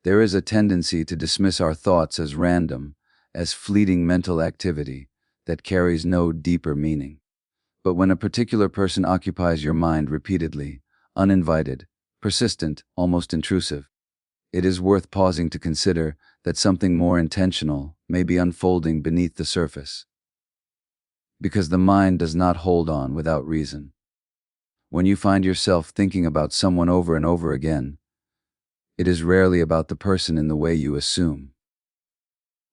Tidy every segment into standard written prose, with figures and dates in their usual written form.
There is a tendency to dismiss our thoughts as random, as fleeting mental activity that carries no deeper meaning. But when a particular person occupies your mind repeatedly, uninvited, persistent, almost intrusive, it is worth pausing to consider that something more intentional may be unfolding beneath the surface. Because the mind does not hold on without reason. When you find yourself thinking about someone over and over again, it is rarely about the person in the way you assume.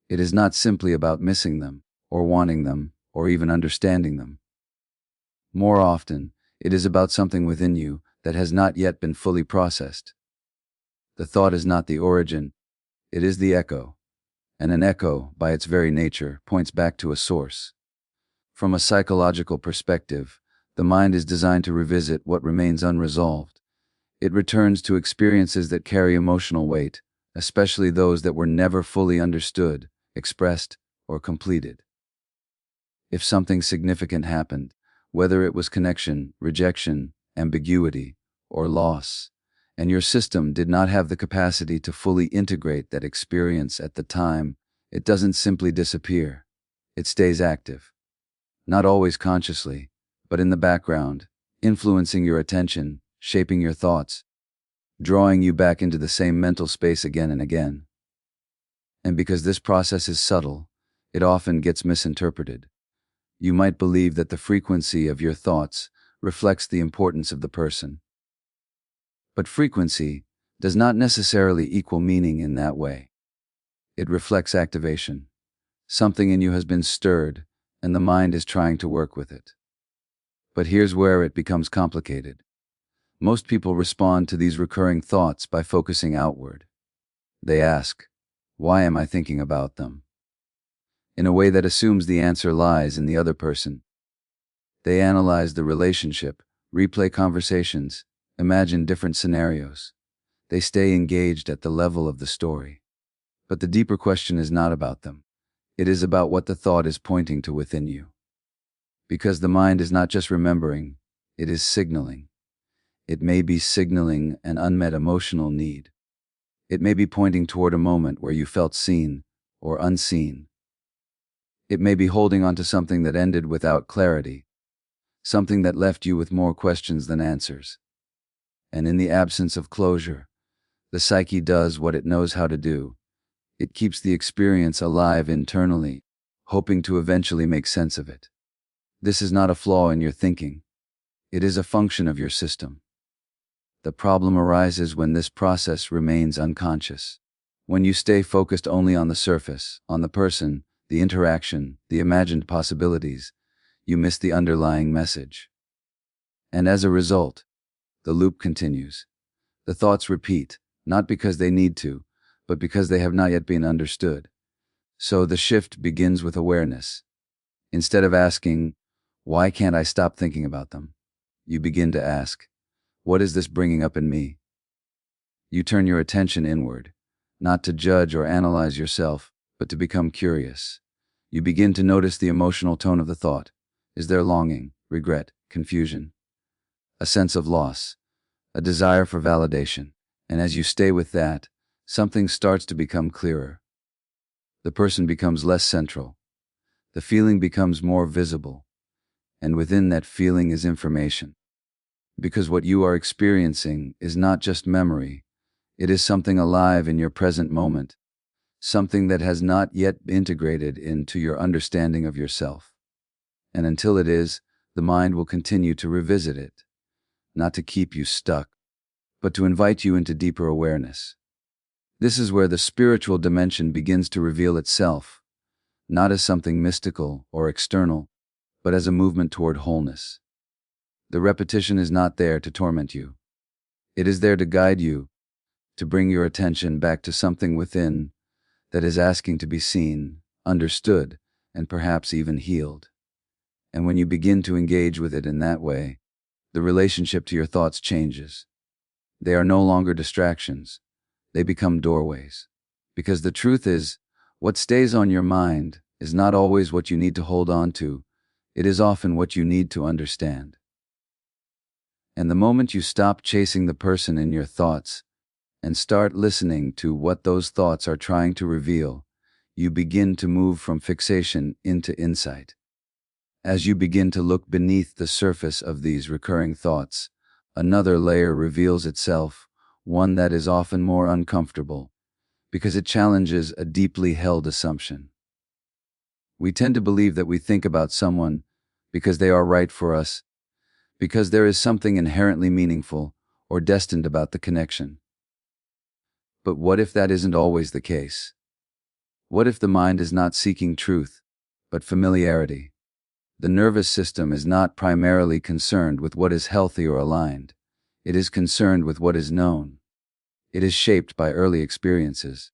It is not simply about missing them, or wanting them, or even understanding them. More often, it is about something within you that has not yet been fully processed. The thought is not the origin, it is the echo, and an echo, by its very nature, points back to a source. From a psychological perspective, the mind is designed to revisit what remains unresolved. It returns to experiences that carry emotional weight, especially those that were never fully understood, expressed, or completed. If something significant happened, whether it was connection, rejection, ambiguity, or loss, and your system did not have the capacity to fully integrate that experience at the time, it doesn't simply disappear. It stays active. Not always consciously, but in the background, influencing your attention, shaping your thoughts, drawing you back into the same mental space again and again. And because this process is subtle, it often gets misinterpreted. You might believe that the frequency of your thoughts reflects the importance of the person. But frequency does not necessarily equal meaning in that way. It reflects activation. Something in you has been stirred, and the mind is trying to work with it. But here's where it becomes complicated. Most people respond to these recurring thoughts by focusing outward. They ask, "Why am I thinking about them?" in a way that assumes the answer lies in the other person. They analyze the relationship, replay conversations, imagine different scenarios. They stay engaged at the level of the story. But the deeper question is not about them. It is about what the thought is pointing to within you. Because the mind is not just remembering, it is signaling. It may be signaling an unmet emotional need. It may be pointing toward a moment where you felt seen or unseen. It may be holding on to something that ended without clarity, something that left you with more questions than answers. And in the absence of closure, the psyche does what it knows how to do. It keeps the experience alive internally, hoping to eventually make sense of it. This is not a flaw in your thinking. It is a function of your system. The problem arises when this process remains unconscious. When you stay focused only on the surface, on the person, the interaction, the imagined possibilities, you miss the underlying message. And as a result, the loop continues. The thoughts repeat, not because they need to, but because they have not yet been understood. So the shift begins with awareness. Instead of asking, "Why can't I stop thinking about them?" you begin to ask, "What is this bringing up in me?" You turn your attention inward, not to judge or analyze yourself, but to become curious. You begin to notice the emotional tone of the thought. Is there longing, regret, confusion, a sense of loss, a desire for validation? And as you stay with that, something starts to become clearer. The person becomes less central. The feeling becomes more visible. And within that feeling is information. Because what you are experiencing is not just memory, it is something alive in your present moment, something that has not yet integrated into your understanding of yourself. And until it is, the mind will continue to revisit it, not to keep you stuck, but to invite you into deeper awareness. This is where the spiritual dimension begins to reveal itself, not as something mystical or external, but as a movement toward wholeness. The repetition is not there to torment you. It is there to guide you, to bring your attention back to something within that is asking to be seen, understood, and perhaps even healed. And when you begin to engage with it in that way, the relationship to your thoughts changes. They are no longer distractions. They become doorways. Because the truth is, what stays on your mind is not always what you need to hold on to. It is often what you need to understand. And the moment you stop chasing the person in your thoughts and start listening to what those thoughts are trying to reveal, you begin to move from fixation into insight. As you begin to look beneath the surface of these recurring thoughts, another layer reveals itself, one that is often more uncomfortable, because it challenges a deeply held assumption. We tend to believe that we think about someone because they are right for us, because there is something inherently meaningful or destined about the connection. But what if that isn't always the case? What if the mind is not seeking truth, but familiarity? The nervous system is not primarily concerned with what is healthy or aligned. It is concerned with what is known. It is shaped by early experiences,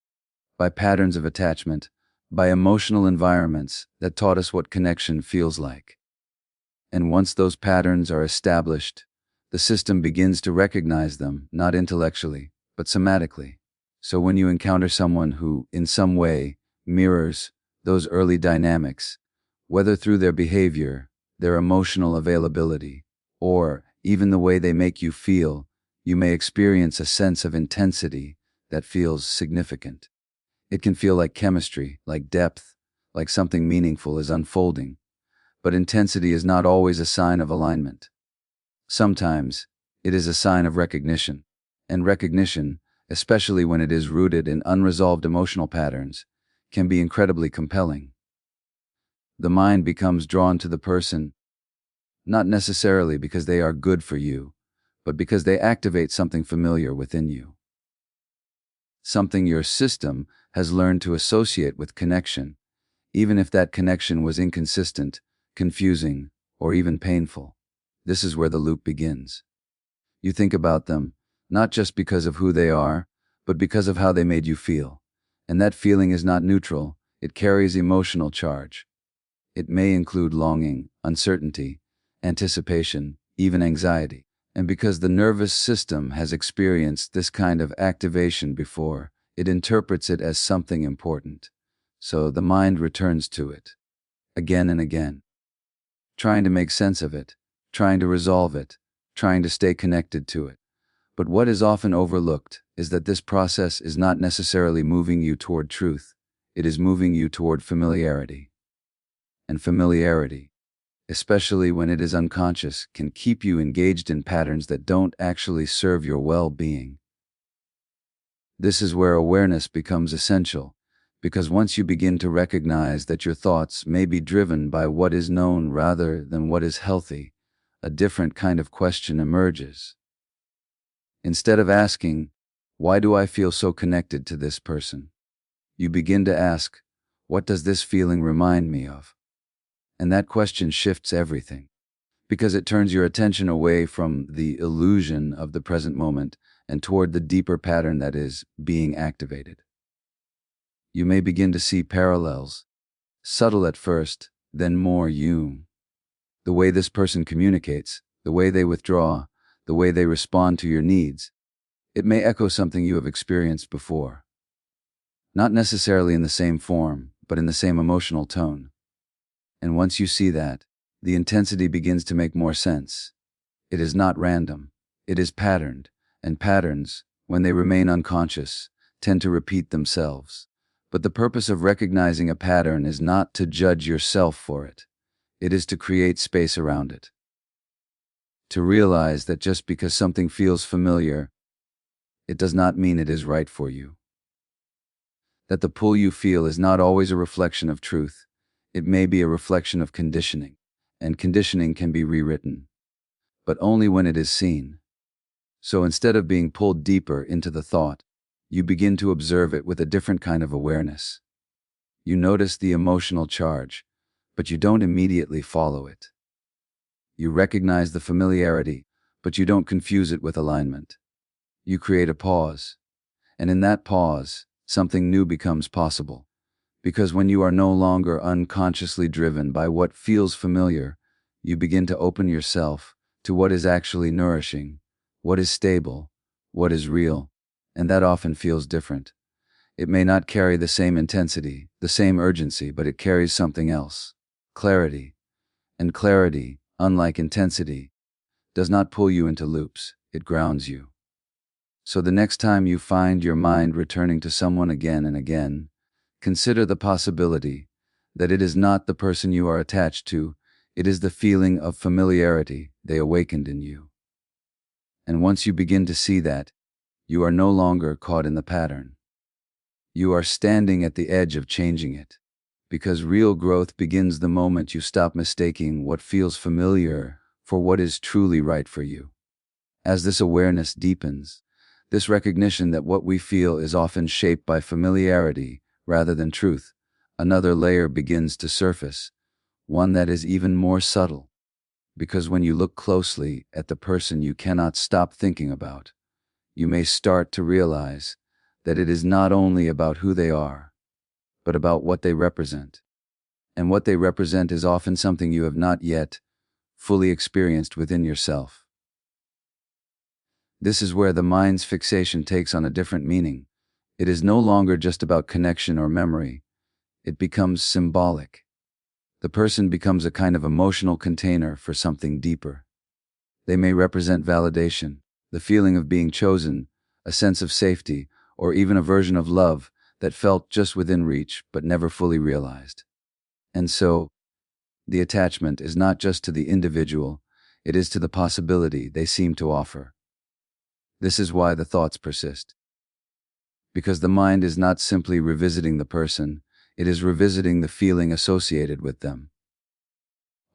by patterns of attachment, by emotional environments that taught us what connection feels like. And once those patterns are established, the system begins to recognize them, not intellectually, but somatically. So when you encounter someone who, in some way, mirrors those early dynamics, whether through their behavior, their emotional availability, or even the way they make you feel, you may experience a sense of intensity that feels significant. It can feel like chemistry, like depth, like something meaningful is unfolding. But intensity is not always a sign of alignment. Sometimes, it is a sign of recognition. And recognition, especially when it is rooted in unresolved emotional patterns, can be incredibly compelling. The mind becomes drawn to the person, not necessarily because they are good for you, but because they activate something familiar within you. Something your system has learned to associate with connection, even if that connection was inconsistent, confusing, or even painful. This is where the loop begins. You think about them, not just because of who they are, but because of how they made you feel. And that feeling is not neutral, it carries emotional charge. It may include longing, uncertainty, anticipation, even anxiety. And because the nervous system has experienced this kind of activation before, it interprets it as something important. So the mind returns to it, again and again, trying to make sense of it, trying to resolve it, trying to stay connected to it. But what is often overlooked is that this process is not necessarily moving you toward truth, it is moving you toward familiarity. And familiarity, especially when it is unconscious, can keep you engaged in patterns that don't actually serve your well-being. This is where awareness becomes essential, because once you begin to recognize that your thoughts may be driven by what is known rather than what is healthy, a different kind of question emerges. Instead of asking, "Why do I feel so connected to this person?" you begin to ask, "What does this feeling remind me of?" And that question shifts everything, because it turns your attention away from the illusion of the present moment and toward the deeper pattern that is being activated. You may begin to see parallels, subtle at first, then more you. The way this person communicates, the way they withdraw, the way they respond to your needs, it may echo something you have experienced before. Not necessarily in the same form, but in the same emotional tone. And once you see that, the intensity begins to make more sense. It is not random, it is patterned, and patterns, when they remain unconscious, tend to repeat themselves. But the purpose of recognizing a pattern is not to judge yourself for it. It is to create space around it. To realize that just because something feels familiar, it does not mean it is right for you. That the pull you feel is not always a reflection of truth. It may be a reflection of conditioning, and conditioning can be rewritten, but only when it is seen. So instead of being pulled deeper into the thought, you begin to observe it with a different kind of awareness. You notice the emotional charge, but you don't immediately follow it. You recognize the familiarity, but you don't confuse it with alignment. You create a pause, and in that pause, something new becomes possible. Because when you are no longer unconsciously driven by what feels familiar, you begin to open yourself to what is actually nourishing, what is stable, what is real, and that often feels different. It may not carry the same intensity, the same urgency, but it carries something else: clarity. And clarity, unlike intensity, does not pull you into loops, it grounds you. So the next time you find your mind returning to someone again and again, consider the possibility that it is not the person you are attached to, it is the feeling of familiarity they awakened in you. And once you begin to see that, you are no longer caught in the pattern. You are standing at the edge of changing it. Because real growth begins the moment you stop mistaking what feels familiar for what is truly right for you. As this awareness deepens, this recognition that what we feel is often shaped by familiarity rather than truth, another layer begins to surface, one that is even more subtle. Because when you look closely at the person you cannot stop thinking about, you may start to realize that it is not only about who they are, but about what they represent. And what they represent is often something you have not yet fully experienced within yourself. This is where the mind's fixation takes on a different meaning. It is no longer just about connection or memory. It becomes symbolic. The person becomes a kind of emotional container for something deeper. They may represent validation, the feeling of being chosen, a sense of safety, or even a version of love that felt just within reach but never fully realized. And so, the attachment is not just to the individual, it is to the possibility they seem to offer. This is why the thoughts persist. Because the mind is not simply revisiting the person, it is revisiting the feeling associated with them.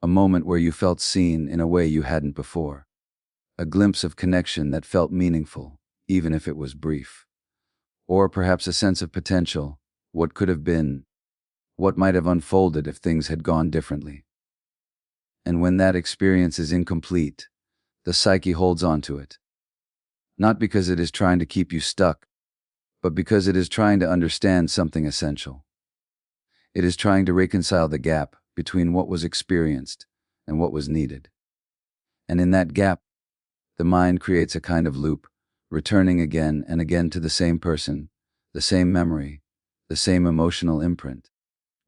A moment where you felt seen in a way you hadn't before. A glimpse of connection that felt meaningful, even if it was brief. Or perhaps a sense of potential, what could have been, what might have unfolded if things had gone differently. And when that experience is incomplete, the psyche holds on to it. Not because it is trying to keep you stuck, but because it is trying to understand something essential. It is trying to reconcile the gap between what was experienced and what was needed. And in that gap, the mind creates a kind of loop, returning again and again to the same person, the same memory, the same emotional imprint.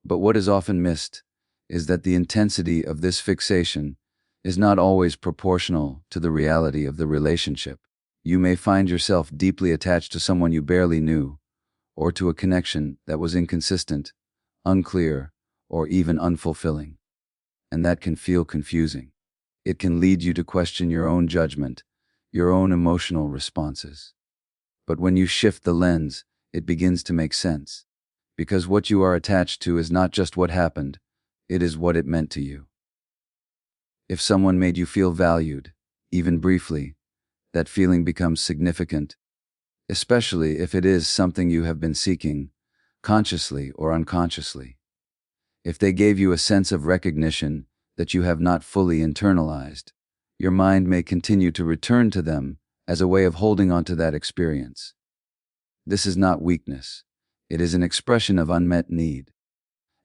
But what is often missed is that the intensity of this fixation is not always proportional to the reality of the relationship. You may find yourself deeply attached to someone you barely knew, or to a connection that was inconsistent, unclear, or even unfulfilling. And that can feel confusing. It can lead you to question your own judgment, your own emotional responses. But when you shift the lens, it begins to make sense. Because what you are attached to is not just what happened, it is what it meant to you. If someone made you feel valued, even briefly, that feeling becomes significant, especially if it is something you have been seeking, consciously or unconsciously. If they gave you a sense of recognition that you have not fully internalized, your mind may continue to return to them as a way of holding on to that experience. This is not weakness. It is an expression of unmet need.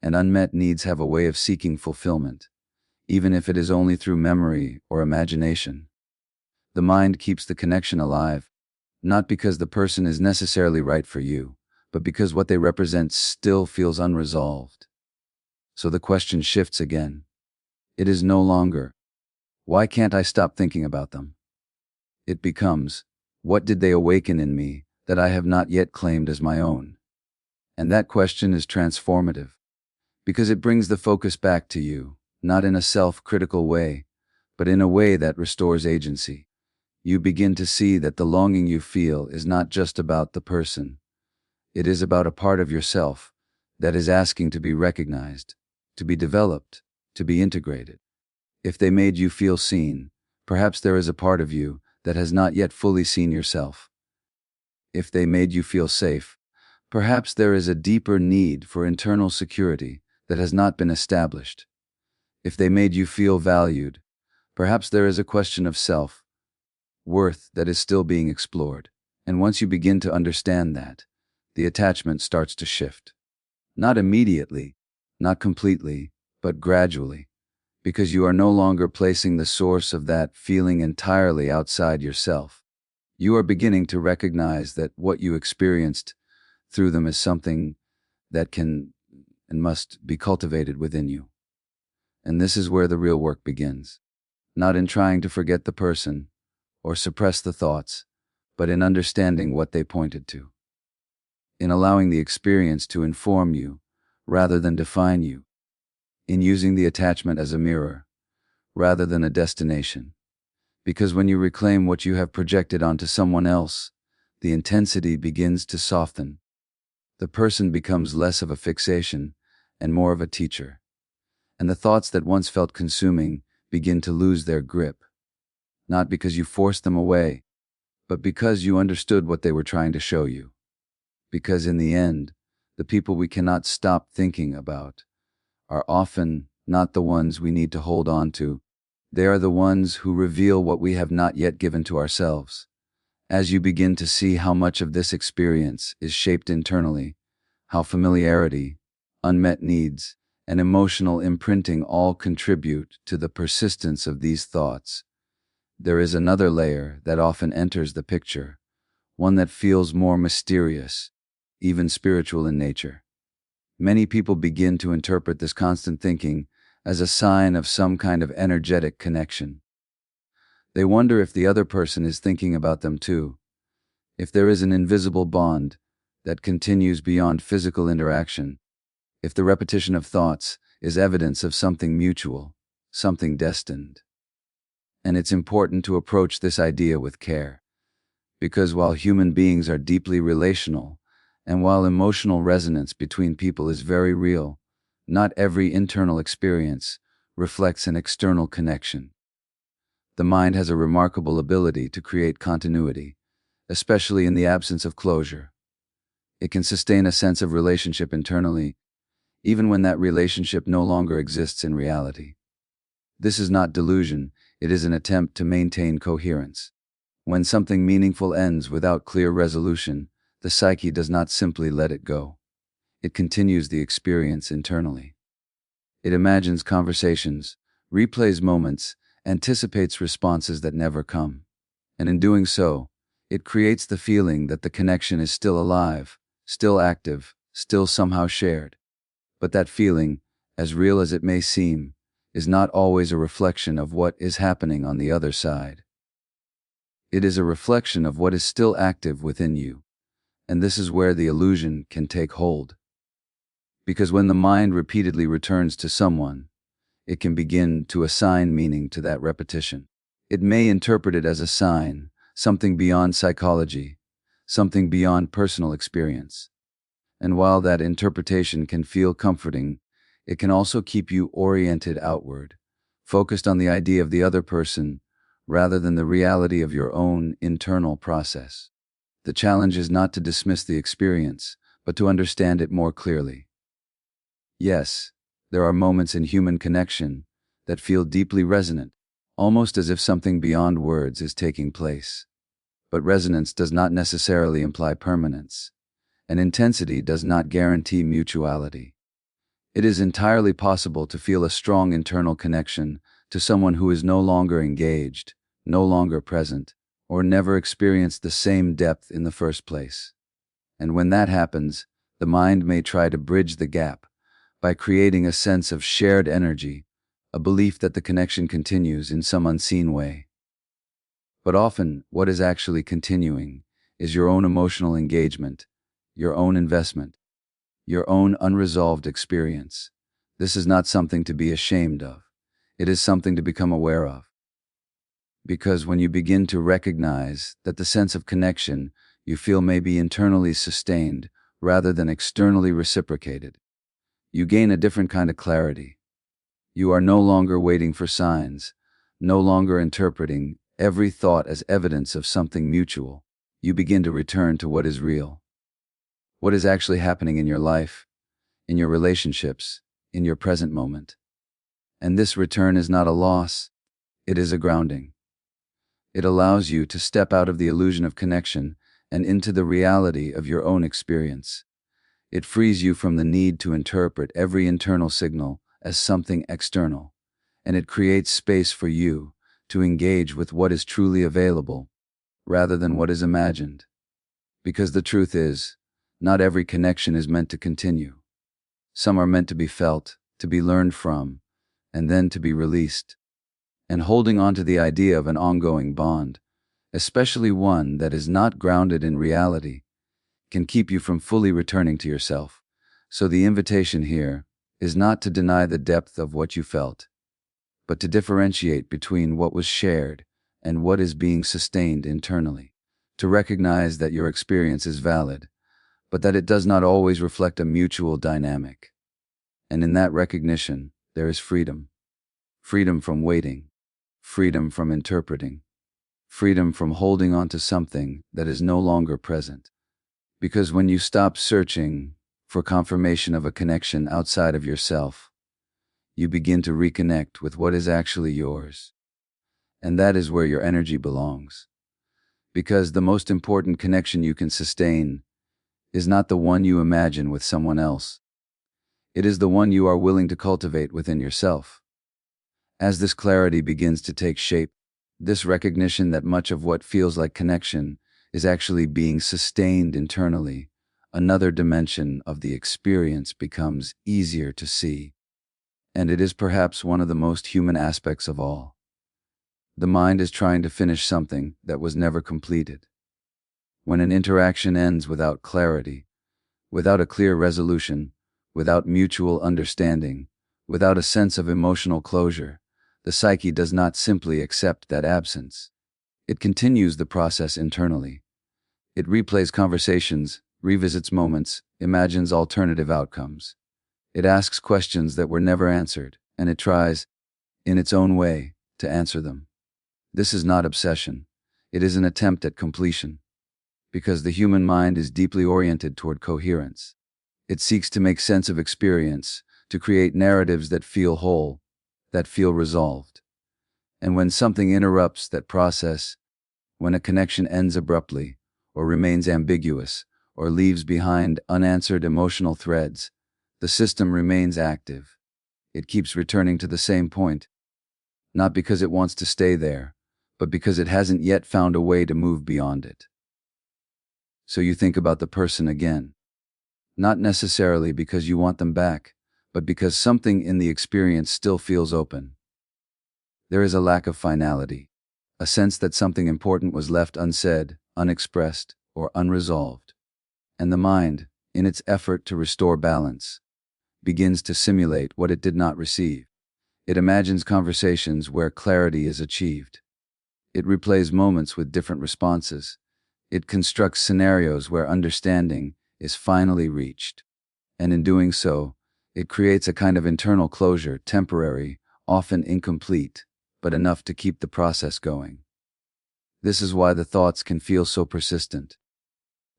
And unmet needs have a way of seeking fulfillment, even if it is only through memory or imagination. The mind keeps the connection alive, not because the person is necessarily right for you, but because what they represent still feels unresolved. So the question shifts again. It is no longer, why can't I stop thinking about them? It becomes, what did they awaken in me that I have not yet claimed as my own? And that question is transformative, because it brings the focus back to you, not in a self-critical way, but in a way that restores agency. You begin to see that the longing you feel is not just about the person. It is about a part of yourself that is asking to be recognized, to be developed, to be integrated. If they made you feel seen, perhaps there is a part of you that has not yet fully seen yourself. If they made you feel safe, perhaps there is a deeper need for internal security that has not been established. If they made you feel valued, perhaps there is a question of self-worth that is still being explored. And once you begin to understand that, the attachment starts to shift. Not immediately, not completely, but gradually. Because you are no longer placing the source of that feeling entirely outside yourself. You are beginning to recognize that what you experienced through them is something that can and must be cultivated within you. And this is where the real work begins. Not in trying to forget the person or suppress the thoughts, but in understanding what they pointed to, in allowing the experience to inform you rather than define you, in using the attachment as a mirror rather than a destination. Because when you reclaim what you have projected onto someone else, the intensity begins to soften. The person becomes less of a fixation and more of a teacher. And the thoughts that once felt consuming begin to lose their grip, not because you forced them away, but because you understood what they were trying to show you. Because in the end, the people we cannot stop thinking about are often not the ones we need to hold on to. They are the ones who reveal what we have not yet given to ourselves. As you begin to see how much of this experience is shaped internally, how familiarity, unmet needs, and emotional imprinting all contribute to the persistence of these thoughts, there is another layer that often enters the picture, one that feels more mysterious, even spiritual in nature. Many people begin to interpret this constant thinking as a sign of some kind of energetic connection. They wonder if the other person is thinking about them too, if there is an invisible bond that continues beyond physical interaction, if the repetition of thoughts is evidence of something mutual, something destined. And it's important to approach this idea with care, because while human beings are deeply relational, and while emotional resonance between people is very real, not every internal experience reflects an external connection. The mind has a remarkable ability to create continuity, especially in the absence of closure. It can sustain a sense of relationship internally, even when that relationship no longer exists in reality. This is not delusion, it is an attempt to maintain coherence. When something meaningful ends without clear resolution, the psyche does not simply let it go. It continues the experience internally. It imagines conversations, replays moments, anticipates responses that never come. And in doing so, it creates the feeling that the connection is still alive, still active, still somehow shared. But that feeling, as real as it may seem, is not always a reflection of what is happening on the other side. It is a reflection of what is still active within you, and this is where the illusion can take hold. Because when the mind repeatedly returns to someone, it can begin to assign meaning to that repetition. It may interpret it as a sign, something beyond psychology, something beyond personal experience. And while that interpretation can feel comforting, it can also keep you oriented outward, focused on the idea of the other person, rather than the reality of your own internal process. The challenge is not to dismiss the experience, but to understand it more clearly. Yes, there are moments in human connection that feel deeply resonant, almost as if something beyond words is taking place. But resonance does not necessarily imply permanence, and intensity does not guarantee mutuality. It is entirely possible to feel a strong internal connection to someone who is no longer engaged, no longer present, or never experienced the same depth in the first place. And when that happens, the mind may try to bridge the gap by creating a sense of shared energy, a belief that the connection continues in some unseen way. But often, what is actually continuing is your own emotional engagement, your own investment, your own unresolved experience. This is not something to be ashamed of. It is something to become aware of. Because when you begin to recognize that the sense of connection you feel may be internally sustained rather than externally reciprocated, you gain a different kind of clarity. You are no longer waiting for signs, no longer interpreting every thought as evidence of something mutual. You begin to return to what is real. What is actually happening in your life, in your relationships, in your present moment. And this return is not a loss, it is a grounding. It allows you to step out of the illusion of connection and into the reality of your own experience. It frees you from the need to interpret every internal signal as something external, and it creates space for you to engage with what is truly available, rather than what is imagined. Because the truth is, not every connection is meant to continue. Some are meant to be felt, to be learned from, and then to be released. And holding on to the idea of an ongoing bond, especially one that is not grounded in reality, can keep you from fully returning to yourself. So the invitation here is not to deny the depth of what you felt, but to differentiate between what was shared and what is being sustained internally. To recognize that your experience is valid, but that it does not always reflect a mutual dynamic. And in that recognition, there is freedom. Freedom from waiting, freedom from interpreting, freedom from holding on to something that is no longer present. Because when you stop searching for confirmation of a connection outside of yourself, you begin to reconnect with what is actually yours. And that is where your energy belongs. Because the most important connection you can sustain is not the one you imagine with someone else. It is the one you are willing to cultivate within yourself. As this clarity begins to take shape, this recognition that much of what feels like connection is actually being sustained internally, another dimension of the experience becomes easier to see. And it is perhaps one of the most human aspects of all. The mind is trying to finish something that was never completed. When an interaction ends without clarity, without a clear resolution, without mutual understanding, without a sense of emotional closure, the psyche does not simply accept that absence. It continues the process internally. It replays conversations, revisits moments, imagines alternative outcomes. It asks questions that were never answered, and it tries, in its own way, to answer them. This is not obsession. It is an attempt at completion. Because the human mind is deeply oriented toward coherence. It seeks to make sense of experience, to create narratives that feel whole, that feel resolved. And when something interrupts that process, when a connection ends abruptly, or remains ambiguous, or leaves behind unanswered emotional threads, the system remains active. It keeps returning to the same point, not because it wants to stay there, but because it hasn't yet found a way to move beyond it. So you think about the person again. Not necessarily because you want them back, but because something in the experience still feels open. There is a lack of finality, a sense that something important was left unsaid, unexpressed, or unresolved. And the mind, in its effort to restore balance, begins to simulate what it did not receive. It imagines conversations where clarity is achieved. It replays moments with different responses. It constructs scenarios where understanding is finally reached. And in doing so, it creates a kind of internal closure, temporary, often incomplete, but enough to keep the process going. This is why the thoughts can feel so persistent.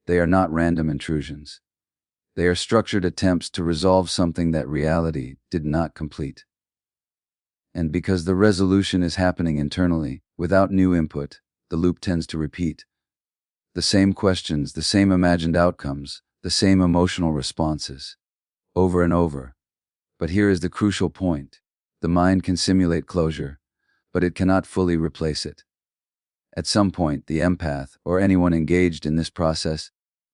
They are not random intrusions. They are structured attempts to resolve something that reality did not complete. And because the resolution is happening internally, without new input, the loop tends to repeat. The same questions, the same imagined outcomes, the same emotional responses, over and over. But here is the crucial point. The mind can simulate closure, but it cannot fully replace it. At some point, the empath, or anyone engaged in this process,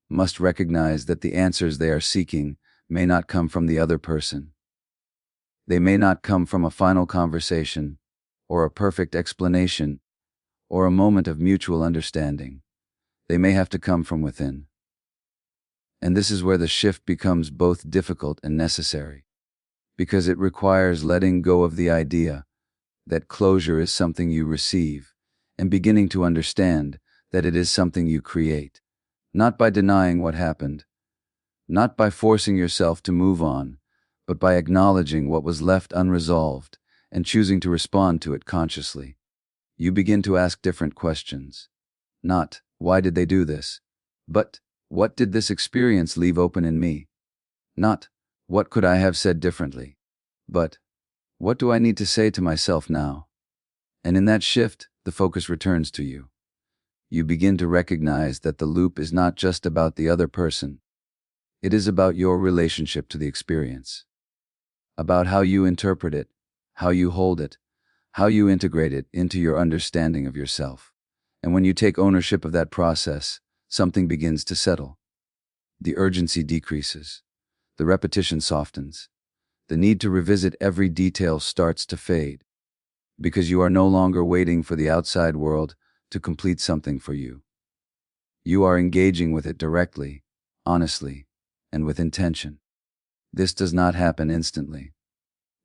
must recognize that the answers they are seeking may not come from the other person. They may not come from a final conversation, or a perfect explanation, or a moment of mutual understanding. They may have to come from within. And this is where the shift becomes both difficult and necessary, because it requires letting go of the idea that closure is something you receive, and beginning to understand that it is something you create, not by denying what happened, not by forcing yourself to move on, but by acknowledging what was left unresolved and choosing to respond to it consciously. You begin to ask different questions. Not, why did they do this? But, what did this experience leave open in me? Not, what could I have said differently? But, what do I need to say to myself now? And in that shift, the focus returns to you. You begin to recognize that the loop is not just about the other person. It is about your relationship to the experience. About how you interpret it, how you hold it, how you integrate it into your understanding of yourself. And when you take ownership of that process, something begins to settle. The urgency decreases. The repetition softens. The need to revisit every detail starts to fade. Because you are no longer waiting for the outside world to complete something for you. You are engaging with it directly, honestly, and with intention. This does not happen instantly.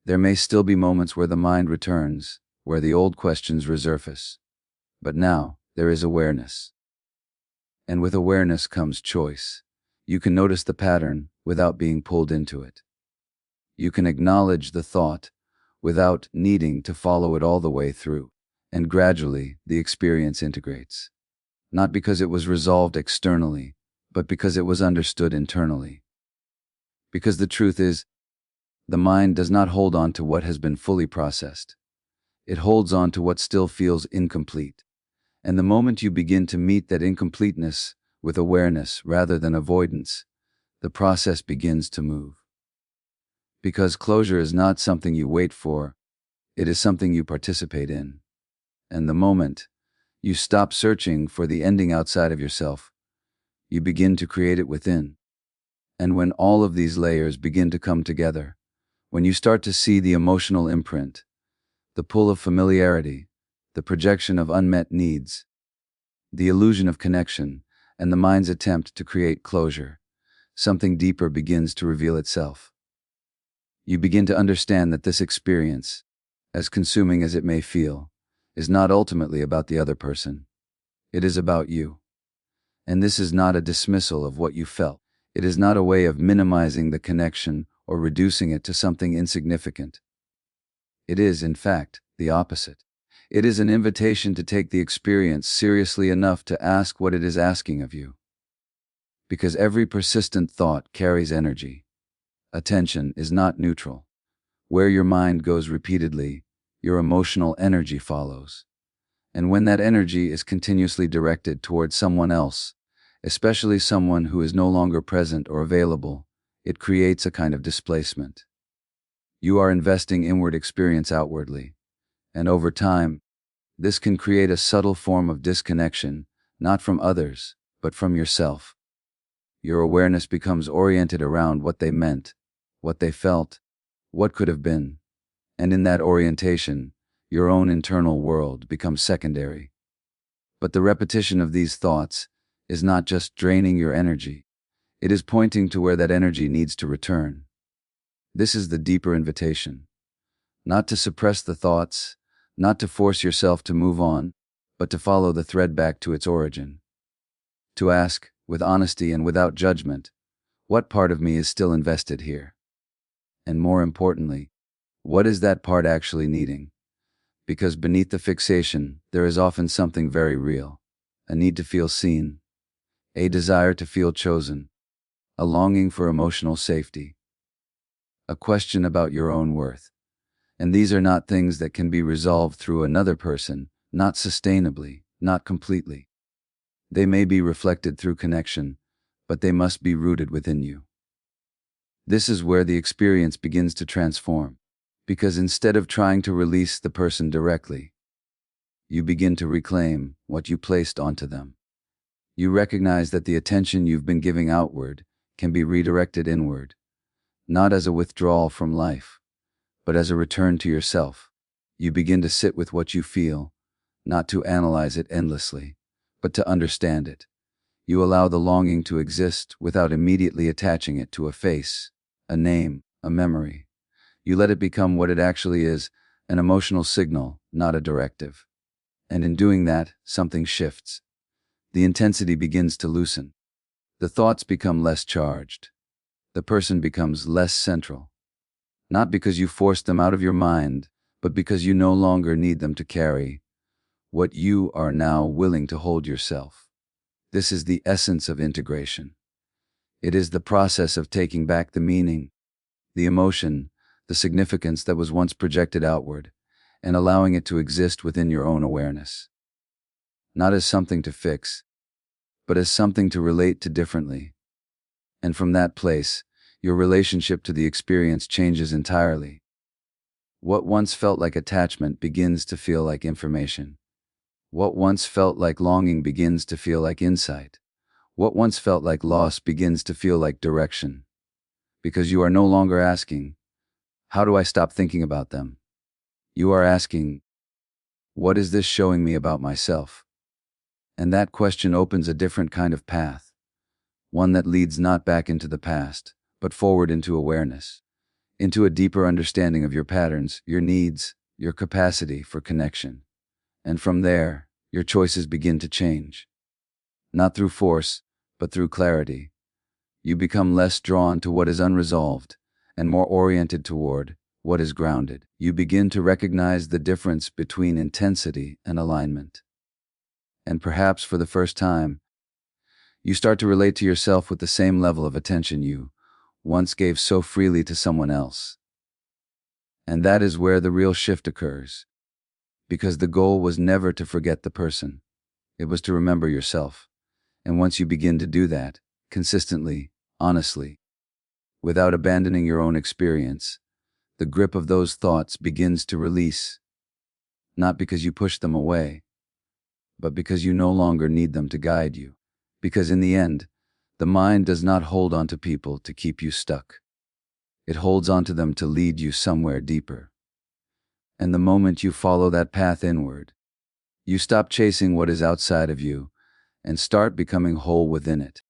There may still be moments where the mind returns, where the old questions resurface. But now, there is awareness. And with awareness comes choice. You can notice the pattern without being pulled into it. You can acknowledge the thought without needing to follow it all the way through. And gradually, the experience integrates. Not because it was resolved externally, but because it was understood internally. Because the truth is, the mind does not hold on to what has been fully processed. It holds on to what still feels incomplete. And the moment you begin to meet that incompleteness with awareness rather than avoidance, the process begins to move. Because closure is not something you wait for, it is something you participate in. And the moment you stop searching for the ending outside of yourself, you begin to create it within. And when all of these layers begin to come together, when you start to see the emotional imprint, the pull of familiarity, the projection of unmet needs, the illusion of connection, and the mind's attempt to create closure, something deeper begins to reveal itself. You begin to understand that this experience, as consuming as it may feel, is not ultimately about the other person. It is about you. And this is not a dismissal of what you felt. It is not a way of minimizing the connection or reducing it to something insignificant. It is, in fact, the opposite. It is an invitation to take the experience seriously enough to ask what it is asking of you. Because every persistent thought carries energy. Attention is not neutral. Where your mind goes repeatedly, your emotional energy follows. And when that energy is continuously directed towards someone else, especially someone who is no longer present or available, it creates a kind of displacement. You are investing inward experience outwardly. And over time, this can create a subtle form of disconnection, not from others, but from yourself. Your awareness becomes oriented around what they meant, what they felt, what could have been. And in that orientation, your own internal world becomes secondary. But the repetition of these thoughts is not just draining your energy. It is pointing to where that energy needs to return. This is the deeper invitation. Not to suppress the thoughts, not to force yourself to move on, but to follow the thread back to its origin. To ask, with honesty and without judgment, what part of me is still invested here? And more importantly, what is that part actually needing? Because beneath the fixation, there is often something very real. A need to feel seen, a desire to feel chosen, a longing for emotional safety, a question about your own worth. And these are not things that can be resolved through another person, not sustainably, not completely. They may be reflected through connection, but they must be rooted within you. This is where the experience begins to transform, because instead of trying to release the person directly, you begin to reclaim what you placed onto them. You recognize that the attention you've been giving outward can be redirected inward, not as a withdrawal from life, but as a return to yourself. You begin to sit with what you feel, not to analyze it endlessly, but to understand it. You allow the longing to exist without immediately attaching it to a face, a name, a memory. You let it become what it actually is, an emotional signal, not a directive. And in doing that, something shifts. The intensity begins to loosen. The thoughts become less charged. The person becomes less central. Not because you forced them out of your mind, but because you no longer need them to carry what you are now willing to hold yourself. This is the essence of integration. It is the process of taking back the meaning, the emotion, the significance that was once projected outward, and allowing it to exist within your own awareness. Not as something to fix, but as something to relate to differently. And from that place, your relationship to the experience changes entirely. What once felt like attachment begins to feel like information. What once felt like longing begins to feel like insight. What once felt like loss begins to feel like direction. Because you are no longer asking, how do I stop thinking about them? You are asking, what is this showing me about myself? And that question opens a different kind of path, one that leads not back into the past, but forward into awareness, into a deeper understanding of your patterns, your needs, your capacity for connection. And from there, your choices begin to change. Not through force, but through clarity. You become less drawn to what is unresolved and more oriented toward what is grounded. You begin to recognize the difference between intensity and alignment. And perhaps for the first time, you start to relate to yourself with the same level of attention you once gave so freely to someone else. And that is where the real shift occurs. Because the goal was never to forget the person. It was to remember yourself. And once you begin to do that, consistently, honestly, without abandoning your own experience, the grip of those thoughts begins to release, not because you push them away, but because you no longer need them to guide you. Because in the end, the mind does not hold on to people to keep you stuck. It holds on to them to lead you somewhere deeper. And the moment you follow that path inward, you stop chasing what is outside of you and start becoming whole within it.